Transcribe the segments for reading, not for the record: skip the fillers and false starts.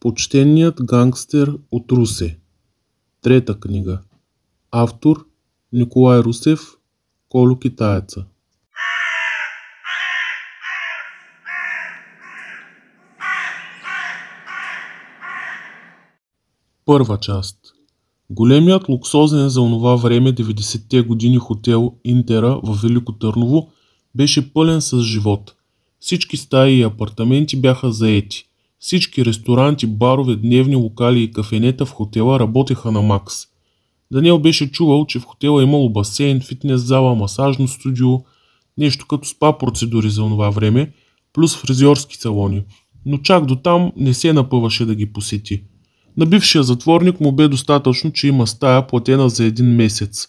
Почтеният гангстер от Русе. Трета книга. Автор Николай Русев, Колю Китаеца. Първа част. Големият луксозен за онова време 90-те години хотел Интера във Велико Търново беше пълен с живот. Всички стаи и апартаменти бяха заети. Всички ресторанти, барове, дневни локали и кафенета в хотела работеха на макс. Даниел беше чувал, че в хотела имало басейн, фитнес зала, масажно студио, нещо като спа процедури за онова време, плюс фризьорски салони. Но чак до там не се напъваше да ги посети. На бившия затворник му бе достатъчно, че има стая платена за един месец.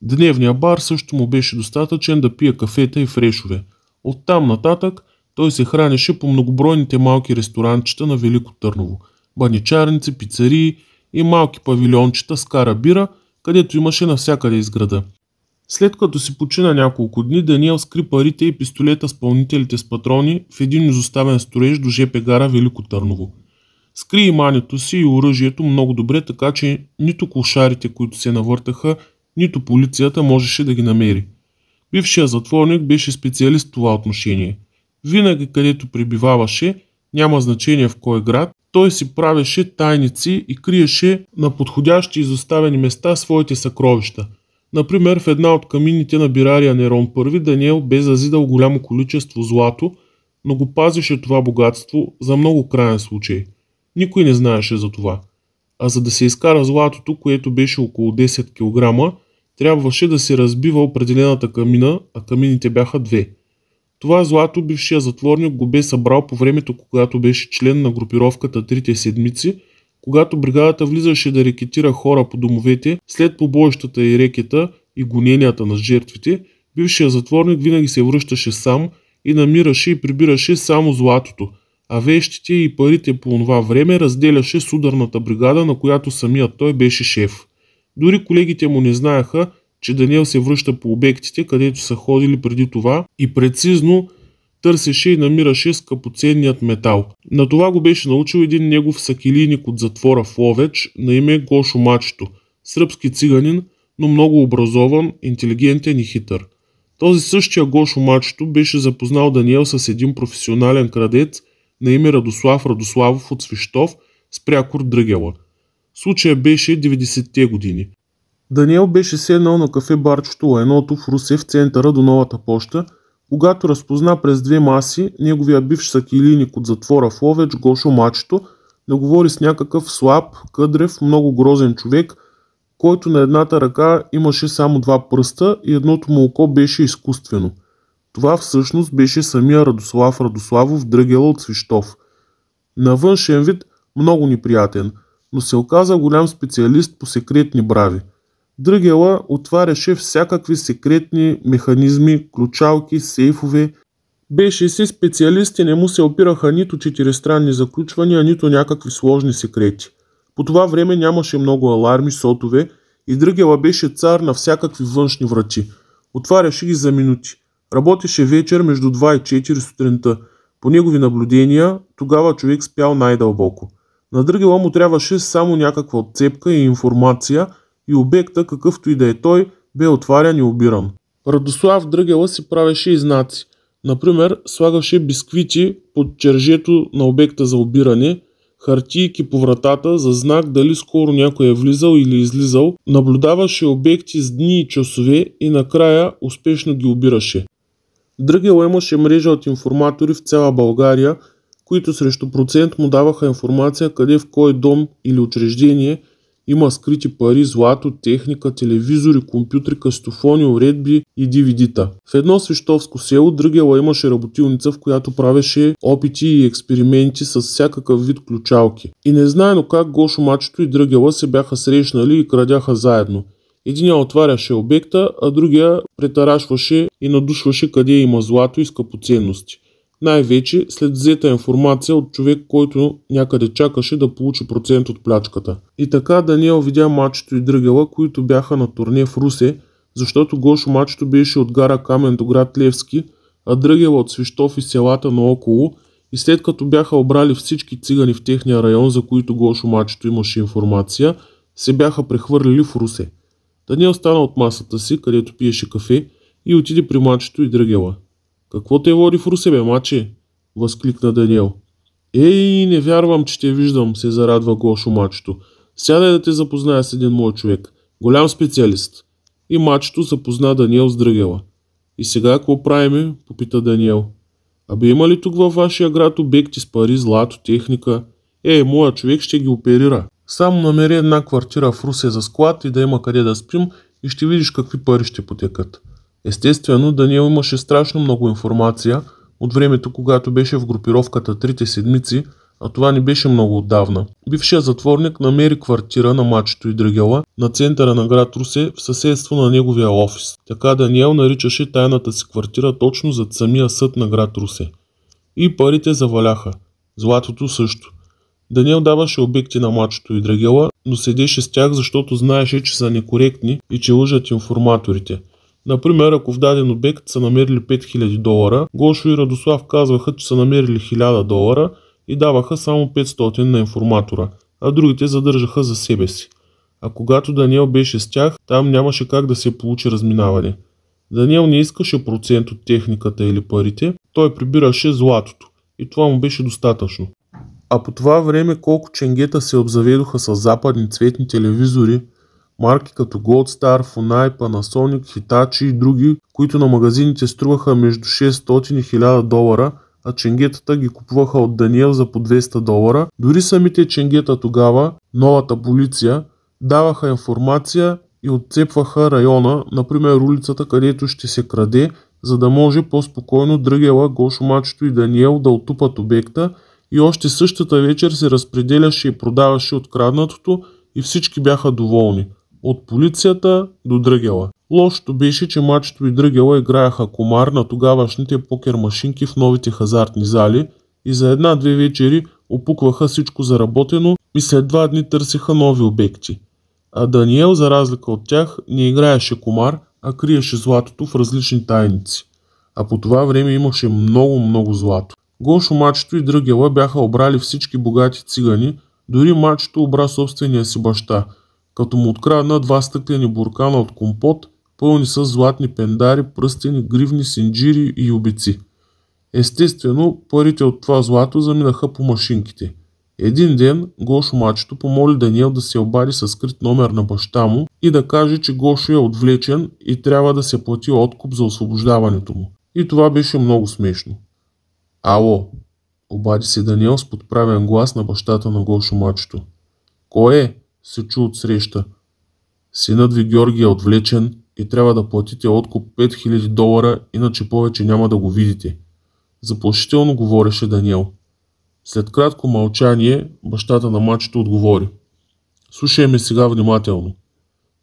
Дневният бар също му беше достатъчен да пие кафета и фрешове. Оттам нататък той се хранеше по многобройните малки ресторанчета на Велико Търново, баничарници, пицарии и малки павилиончета с кара бира, където имаше навсякъде из града. След като си почина няколко дни, Даниел скри парите и пистолета с пълнителите с патрони в един изоставен строеж до ЖП гара Велико Търново. Скри имането си и оръжието много добре, така че нито клошарите, които се навъртаха, нито полицията можеше да ги намери. Бившият затворник беше специалист в това отношение. Винаги където пребиваваше, няма значение в кой град, той си правеше тайници и криеше на подходящи изоставени места своите съкровища. Например, в една от камините на бирария Нерон I Даниел бе зазидал голямо количество злато, но го пазеше това богатство за много краен случай. Никой не знаеше за това. А за да се изкара златото, което беше около 10 кг, трябваше да се разбива определената камина, а камините бяха две. Това злато бившия затворник го бе събрал по времето, когато беше член на групировката Трите седмици, когато бригадата влизаше да рекетира хора по домовете след побоищата и рекета и гоненията на жертвите. Бившия затворник винаги се връщаше сам и намираше и прибираше само златото, а вещите и парите по това време разделяше с ударната бригада, на която самият той беше шеф. Дори колегите му не знаеха, че Даниел се връща по обектите, където са ходили преди това и прецизно търсеше и намираше скъпоценният метал. На това го беше научил един негов сакилийник от затвора в Ловеч на име Гошо Мачето, сръбски циганин, но много образован, интелигентен и хитър. Този същия Гошо Мачето беше запознал Даниел с един професионален крадец на име Радослав Радославов от Свищов с прякор Дръгела. Случая беше 90-те години. Даниел беше седнал на кафе барчето Лайното в Русе в центъра до новата поща, когато разпозна през две маси неговия бивш сакилийник от затвора в Ловеч Гошо Мачето да говори с някакъв слаб, къдрев, много грозен човек, който на едната ръка имаше само два пръста и едното му око беше изкуствено. Това всъщност беше самия Радослав Радославов Дръгела от Свищов. На външен вид много неприятен, но се оказа голям специалист по секретни брави. Дръгела отваряше всякакви секретни механизми, ключалки, сейфове. Беше си специалист и не му се опираха нито четиристранни заключвания, нито някакви сложни секрети. По това време нямаше много аларми, сотове и Дръгела беше цар на всякакви външни врати. Отваряше ги за минути. Работеше вечер между 2 и 4 сутринта. По негови наблюдения, тогава човек спял най-дълбоко. На Дръгела му трябваше само някаква отцепка и информация и обекта, какъвто и да е той, бе отварян и обиран. Радослав Дръгела си правеше и знаци. Например, слагаше бисквити под чержето на обекта за обиране, хартийки по вратата за знак дали скоро някой е влизал или излизал, наблюдаваше обекти с дни и часове и накрая успешно ги обираше. Дръгела имаше мрежа от информатори в цяла България, които срещу процент му даваха информация къде в кой дом или учреждение има скрити пари, злато, техника, телевизори, компютри, кастофони, уредби и DVD-та. В едно свищовско село Дръгела имаше работилница, в която правеше опити и експерименти с всякакъв вид ключалки. И незнайно как Гошо Мачето и Дръгела се бяха срещнали и крадяха заедно. Единия отваряше обекта, а другия претарашваше и надушваше къде има злато и скъпоценности. Най-вече след взета информация от човек, който някъде чакаше да получи процент от плячката. И така Даниел видя Мачето и Дръгела, които бяха на турне в Русе, защото Гошо Мачето беше от гара Камен до град Левски, а Дръгела от Свищов и селата наоколо И след като бяха обрали всички цигани в техния район, за които Гошо Мачето имаше информация, се бяха прехвърлили в Русе. Даниел стана от масата си, където пиеше кафе, и отиде при Мачето и Драгела. "Какво те води в Русе, бе, маче?" възкликна Даниел. "Ей, не вярвам, че те виждам", се зарадва Гошо Мачето. "Сядай да те запозная с един мой човек. Голям специалист." И Мачето запозна Даниел с Драгела. "И сега какво правиме?" попита Даниел. "Абе, има ли тук във вашия град обекти с пари, злато, техника? Моя човек ще ги оперира. Само намери една квартира в Русе за склад и да има къде да спим и ще видиш какви пари ще потекат." Естествено, Даниел имаше страшно много информация от времето, когато беше в групировката Трите седмици, а това не беше много отдавна. Бившият затворник намери квартира на Мачето и Драгела на центъра на град Русе в съседство на неговия офис. Така Даниел наричаше тайната си квартира точно зад самия съд на град Русе. И парите заваляха. Златото също. Даниел даваше обекти на Мачето и Драгела, но седеше с тях, защото знаеше, че са некоректни и че лъжат информаторите. Например, ако в даден обект са намерили $5000, Гошо и Радослав казваха, че са намерили $1000 и даваха само 500 на информатора, а другите задържаха за себе си. А когато Даниел беше с тях, там нямаше как да се получи разминаване. Даниел не искаше процент от техниката или парите, той прибираше златото и това му беше достатъчно. А по това време колко ченгета се обзаведоха с западни цветни телевизори, марки като Gold Star, Funai, Panasonic, Hitachi и други, които на магазините струваха между $600 и $1000, а ченгетата ги купуваха от Даниел за по $200. Дори самите ченгета тогава, новата полиция, даваха информация и отцепваха района, например улицата, където ще се краде, за да може по-спокойно Драгела, Гошо Мачето и Даниел да отупат обекта и още същата вечер се разпределяше и продаваше откраднатото и всички бяха доволни. От полицията до Драгела. Лошото беше, че Мачето и Драгела играеха комар на тогавашните покер машинки в новите хазартни зали и за една-две вечери опукваха всичко заработено и след 2 дни търсеха нови обекти. А Даниел, за разлика от тях, не играеше комар, а криеше златото в различни тайници. А по това време имаше много злато. Гошо Мачето и Драгела бяха обрали всички богати цигани, дори Мачето обра собствения си баща, като му открадна 2 стъклени буркана от компот, пълни с златни пендари, пръстени, гривни, синджири и юбици. Естествено, парите от това злато заминаха по машинките. Един ден Гошо Мачето помоли Даниел да се обади със скрит номер на баща му и да каже, че Гошо е отвлечен и трябва да се плати откуп за освобождаването му. И това беше много смешно. "Ало", обади се Даниел с подправен глас на бащата на Гошо Мачето. "Кой е?" се чу отсреща. "Синът ви Георги е отвлечен и трябва да платите откуп $5000, иначе повече няма да го видите." Заплашително говореше Даниел. След кратко мълчание, бащата на Мачето отговори: "Слушай ме сега внимателно.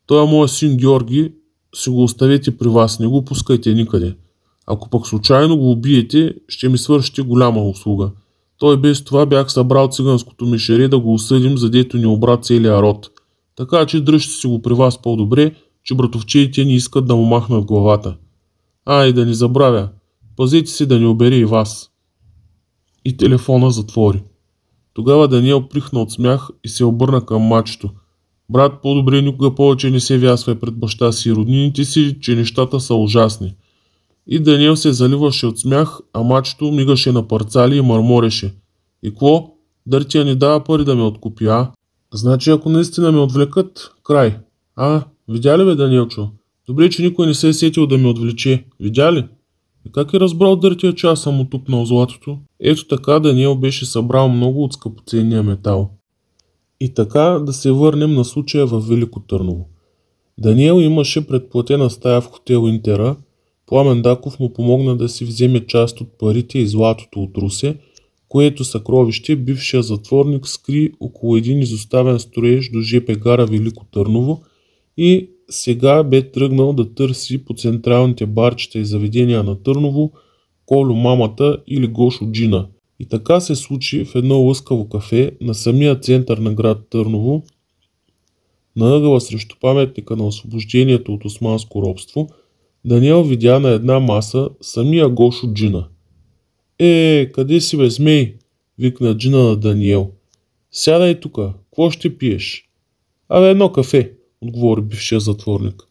Той моя син Георги си го оставете при вас, не го пускайте никъде. Ако пък случайно го убиете, ще ми свършите голяма услуга. Той без това бях събрал циганското мишере да го осъдим, задето ни обра целия род. Така че дръжте си го при вас по-добре, че братовчеите ни искат да му махнат главата. И да не забравя, пазете си да не обере и вас." И телефона затвори. Тогава Даниел прихна от смях и се обърна към Мачето. "Брат, по-добре никога повече не се вясвай пред баща си и роднините си, че нещата са ужасни." И Даниел се заливаше от смях, а Мачето мигаше на парцали и мърмореше: "И какво? Дъртия не дава пари да ме откупи, а? Значи ако наистина ме отвлекат, край. Видя ли бе, Даниелчо? Добре, че никой не се е сетил да ме отвлече. Видя ли? И как е разбрал дъртия, че аз съм му тупнал златото?" Ето така Даниел беше събрал много от скъпоценния метал. И така да се върнем на случая в Велико Търново. Даниел имаше предплатена стая в хотел Интера. Пламен Даков му помогна да си вземе част от парите и златото от Русе, което съкровище бившия затворник скри около един изоставен строеж до ЖП гара Велико Търново и сега бе тръгнал да търси по централните барчета и заведения на Търново Колю мамата или Гошо Джина. И така се случи в едно лъскаво кафе на самия център на град Търново, на ъгъла срещу паметника на освобождението от османско робство. Даниел видя на една маса самия Гошо Джина. Къде си бе, змей? Викна Джина на Даниел. Сядай тука, какво ще пиеш? Едно кафе, отговори бившия затворник.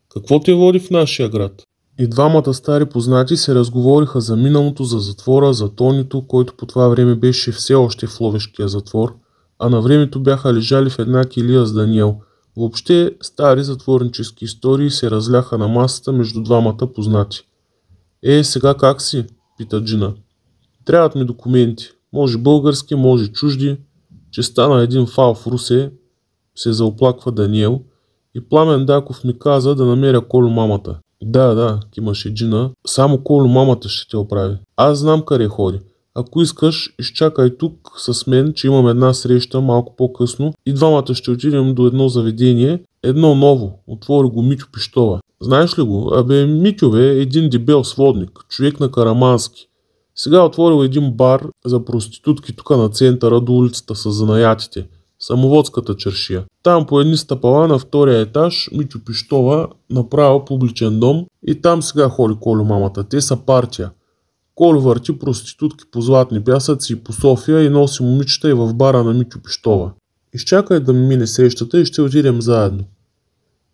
Какво те води в нашия град? И двамата стари познати се разговориха за миналото, за затвора, за Тонито, който по това време беше все още в Ловешкия затвор, а на времето бяха лежали в една килия с Даниел. Въобще стари затворнически истории се разляха на масата между двамата познати. Сега как си? Пита Джина. Трябват ми документи. Може български, може чужди. Че стана един фал в Русе, се заоплаква Даниел. И Пламен Даков ми каза да намеря Колю мамата. Да, кимаше Джина. Само Колю мамата ще те оправи. Аз знам къде ходи. Ако искаш, изчакай тук с мен, че имам една среща малко по-късно и двамата ще отидем до едно заведение, едно ново, отвори го Митю Пищова. Знаеш ли го? Митю бе, един дебел сводник, човек на Карамански. Сега отворил един бар за проститутки тук на центъра до улицата с занаятите. Самоводската чершия. Там по едни стъпала на втория етаж Митю Пищова направил публичен дом и там сега ходи Колю мамата. Те са партия. Колю върти проститутки по златни пясъци и по София и носи момичета и в бара на Митю Пищова. Изчакай да ми мине срещата и ще отидем заедно.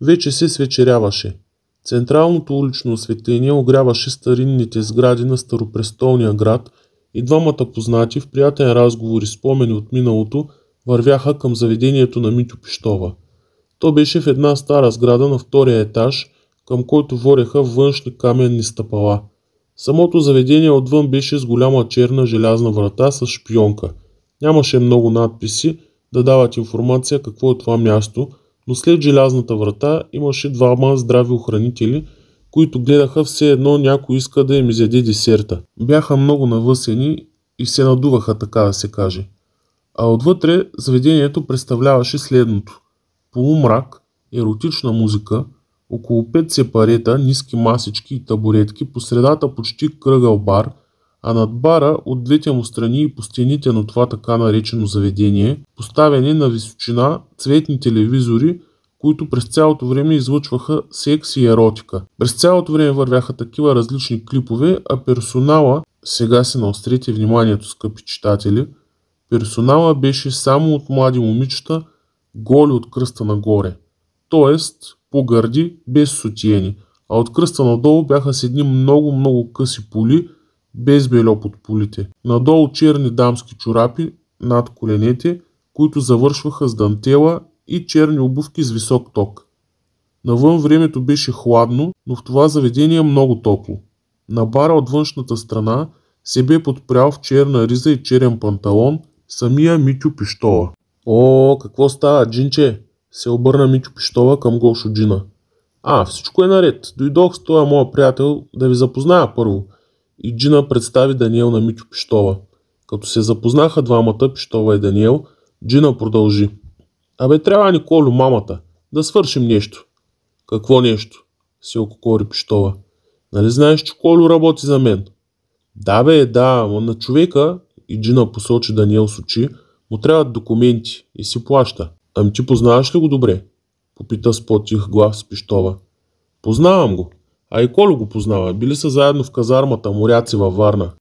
Вече се свечеряваше. Централното улично осветление огряваше старинните сгради на старопрестолния град и двамата познати в приятен разговор и спомени от миналото вървяха към заведението на Митю Пищова. То беше в една стара сграда на втория етаж, към който водеха външни каменни стъпала. Самото заведение отвън беше с голяма черна желязна врата с шпионка. Нямаше много надписи да дават информация какво е това място, но след желязната врата имаше двама здрави охранители, които гледаха все едно някой иска да им изяде десерта. Бяха много навъсени и се надуваха, така да се каже. А отвътре заведението представляваше следното. Полумрак, еротична музика, около 5 сепарета, ниски масички и табуретки, по средата почти кръгъл бар, а над бара от двете му страни и по стените на това така наречено заведение, поставени на височина цветни телевизори, които през цялото време излъчваха секс и еротика. През цялото време вървяха такива различни клипове, а персонала, сега се наострете вниманието, скъпи читатели, персонала беше само от млади момичета, голи от кръста нагоре. Тоест, по гърди, без сутиени, а от кръста надолу бяха с едни много къси поли, без бельо под полите. Надолу черни дамски чорапи над коленете, които завършваха с дантела и черни обувки с висок ток. Навън времето беше хладно, но в това заведение много топло. На бара от външната страна се бе подпрял в черна риза и черен панталон самия Митю Пищова. Какво става, Джинче? Се обърна Митю Пищова към Гошо Джина. Всичко е наред. Дойдох с този моя приятел да ви запозная първо. И Джина представи Даниел на Митю Пищова. Като се запознаха двамата, Пищова и Даниел, Джина продължи. Трябва ни Колю мамата. Да свършим нещо. Какво нещо? Се ококори Пищова. Нали знаеш, че Колю работи за мен? Да, но на човека, и Джина посочи Даниел с очи, му трябват документи и си плаща. Ти познаваш ли го добре? Попита с по-тих глас Пищова. Познавам го. И Колю го познава. Били са заедно в казармата Моряци във Варна.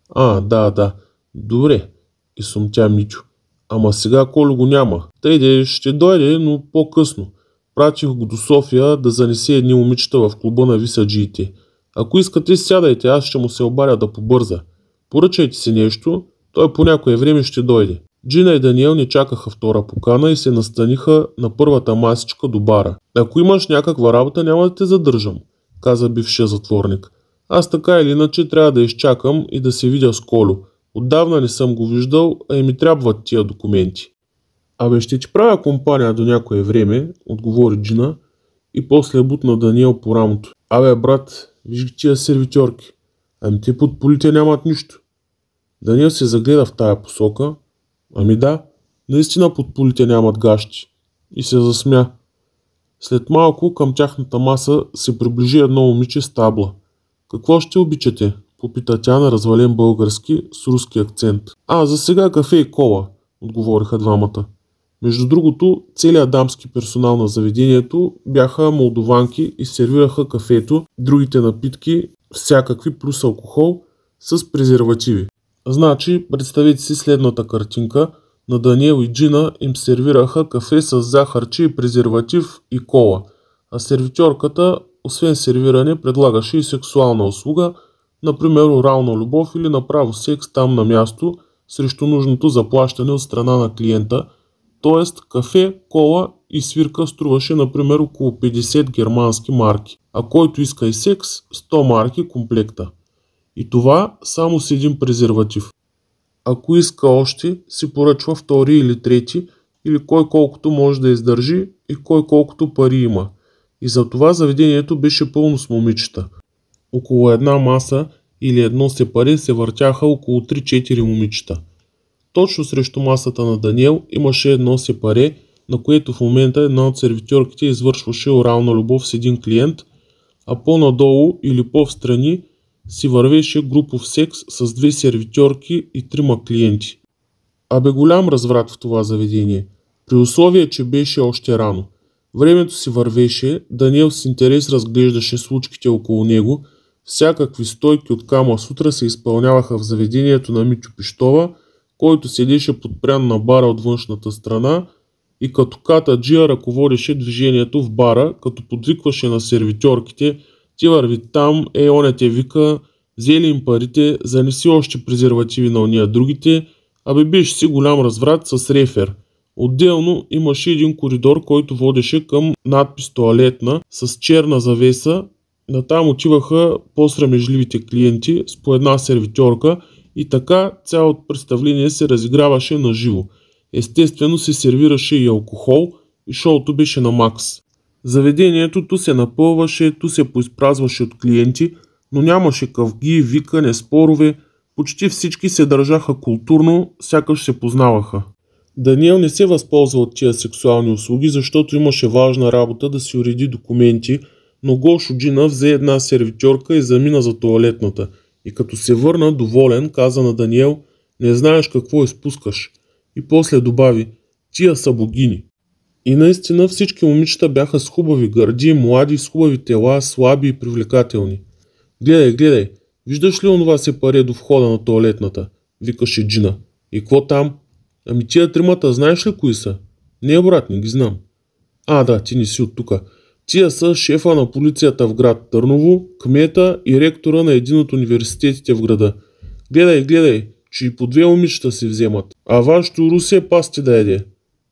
Да. Добре. И сумтя Митю. Ама сега Колю го няма. Ще дойде, но по-късно. Пратих го до София да занесе едни момичета в клуба на висаджиите. Ако искате, сядайте, аз ще му се обаря да побърза. Поръчайте си нещо, той по някое време ще дойде. Джина и Даниел не чакаха втора покана и се настаниха на първата масичка до бара. Ако имаш някаква работа, няма да те задържам, каза бившия затворник. Аз така или иначе трябва да изчакам и да се видя с Колю. Отдавна не съм го виждал, а и ми трябват тия документи. Ще ти правя компания до някое време, отговори Джина и после бутна Даниел по рамото. Брат, виж ги тия сервитьорки. Те под полите нямат нищо. Даниел се загледа в тая посока. Да, наистина под полите нямат гащи. И се засмя. След малко към тяхната маса се приближи едно момиче с табла. Какво ще обичате? Попита тя на развален български с руски акцент. За сега кафе и кола, отговориха двамата. Между другото, целият дамски персонал на заведението бяха молдованки и сервираха кафето, другите напитки, всякакви плюс алкохол с презервативи. Значи, представете си следната картинка. На Даниел и Джина им сервираха кафе с захарче и презерватив и кола. А сервитьорката, освен сервиране, предлагаше и сексуална услуга, например орална любов или направо секс там на място, срещу нужното заплащане от страна на клиента. Тоест кафе, кола и свирка струваше например около 50 германски марки, а който иска и секс 100 марки комплекта. И това само с един презерватив. Ако иска още, си поръчва втори или трети, или кой колкото може да издържи и кой колкото пари има. И затова заведението беше пълно с момичета. Около една маса или едно сепаре се въртяха около 3-4 момичета. Точно срещу масата на Даниел имаше едно сепаре, на което в момента една от сервитьорките извършваше орална любов с един клиент, а по-надолу или по-встрани си вървеше групов секс с 2 сервитьорки и 3 клиенти. Абе голям разврат в това заведение, при условие, че беше още рано. Времето си вървеше, Даниел с интерес разглеждаше случките около него, всякакви стойки от Кама Сутра се изпълняваха в заведението на Митьо Пищова, който седеше подпрян на бара от външната страна и като катаджия ръководеше движението в бара, като подвикваше на сервитьорките: "Ти върви там, оня те вика, взели им парите, занеси още презервативи на ония другите", абе беше си голям разврат с рефер. Отделно имаше един коридор, който водеше към надпис "Тоалетна" с черна завеса. Натам отиваха по-срамежливите клиенти с по една сервитьорка и така цялото представление се разиграваше на живо. Естествено се сервираше и алкохол и шоуто беше на макс. Заведението ту се напълваше, ту се поизпразваше от клиенти, но нямаше къвги, викане, спорове, почти всички се държаха културно, сякаш се познаваха. Даниел не се възползва от тия сексуални услуги, защото имаше важна работа да си уреди документи, но Гошо Джина взе една сервитьорка и замина за тоалетната. И като се върна доволен, каза на Даниел: "Не знаеш какво изпускаш." И после добави: "Тия са богини." И наистина всички момичета бяха с хубави гърди, млади, с хубави тела, слаби и привлекателни. Гледай, виждаш ли онова сепаре до входа на тоалетната?" викаше Джина. "И какво там?" "Ами тия 3-мата знаеш ли кои са?" "Не, брат, не ги знам." "А, да, ти не си от тука. Тия са шефа на полицията в град Търново, кмета и ректора на един от университетите в града. Гледай, че и по 2 момичета се вземат. А вашето Русе пасти да еде."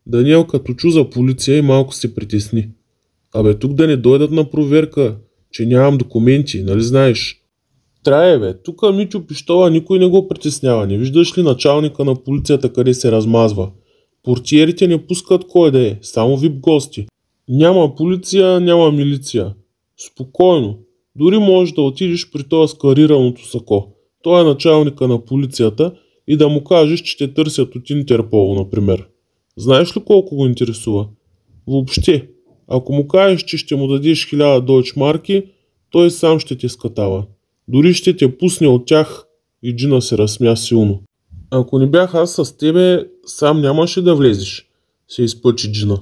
Даниел като чу за полиция и малко се притесни. "Абе тук да не дойдат на проверка, че нямам документи, нали знаеш?" "Трае бе, тук Митьо Пищова никой не го притеснява, не виждаш ли началника на полицията къде се размазва? Портиерите не пускат кой да е, само вип гости. Няма полиция, няма милиция. Спокойно, дори можеш да отидеш при това с карираното сако. Той е началника на полицията и да му кажеш, че те търсят от Интерпол, например. Знаеш ли колко го интересува? Въобще, ако му кажеш, че ще му дадеш 1000 дойчмарки, той сам ще те скатава. Дори ще те пусне от тях." И Джина се разсмя силно. "Ако не бях аз с тебе, сам нямаше да влезеш", се изпъчи Джина.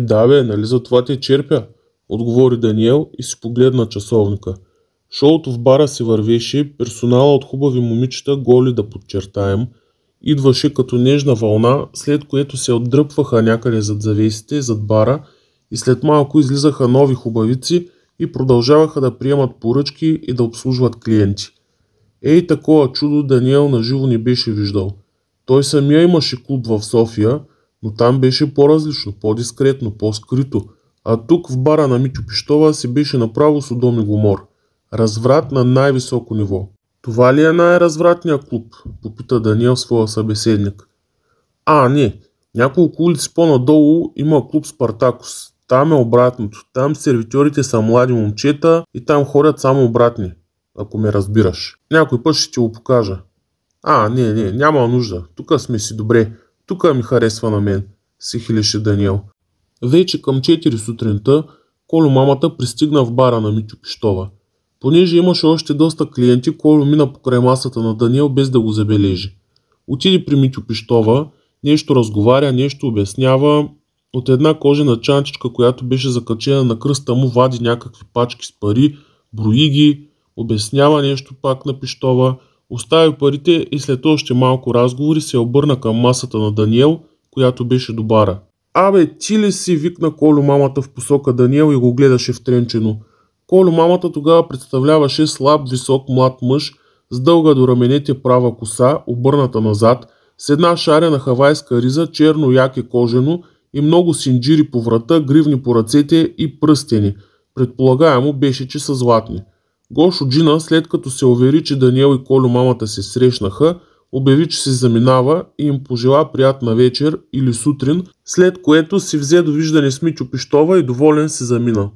Да бе, нали за това те черпя?" отговори Даниел и си погледна часовника. Шоуто в бара се вървеше, персонала от хубави момичета, голи да подчертаем, идваше като нежна вълна, след което се отдръпваха някъде зад завесите, зад бара и след малко излизаха нови хубавици и продължаваха да приемат поръчки и да обслужват клиенти. Такова чудо Даниел наживо не беше виждал. Той самия имаше клуб в София, но там беше по-различно, по-дискретно, по-скрито, а тук в бара на Митьо Пищова си беше направо Содом и Гомор. Разврат на най-високо ниво. "Това ли е най-развратният клуб?" попита Даниел своя събеседник. Не, няколко улици по-надолу има клуб Спартакус. Там е обратното, там сервитьорите са млади момчета и там ходят само обратни, ако ме разбираш. Някой път ще ти го покажа." Не, няма нужда, тук сме си добре. "Тук ми харесва на мен", се хилеше Даниел. Вече към 4 сутринта Колю мамата пристигна в бара на Митьо Пищова. Понеже имаше още доста клиенти, Колю мина покрай масата на Даниел без да го забележи. Отиде при Митьо Пищова, нещо разговаря, нещо обяснява. От една кожена чантичка, която беше закачена на кръста му, вади някакви пачки с пари, брои ги, обяснява нещо пак на Пищова. Остави парите и след още малко разговори се обърна към масата на Даниел, която беше до бара. Абе, ти ли си, викна Колю мамата в посока Даниел и го гледаше втренчено. Колю мамата тогава представляваше слаб, висок, млад мъж с дълга до раменете права коса, обърната назад, с една шарена хавайска риза, черно яке кожено и много синджири по врата, гривни по ръцете и пръстени. Предполагаемо беше, че са златни. Гошо Джина, след като се увери, че Даниел и Колю мамата се срещнаха, обяви, че се заминава и им пожела приятна вечер или сутрин, след което си взе довиждане с Мичо Пищова и доволен се замина.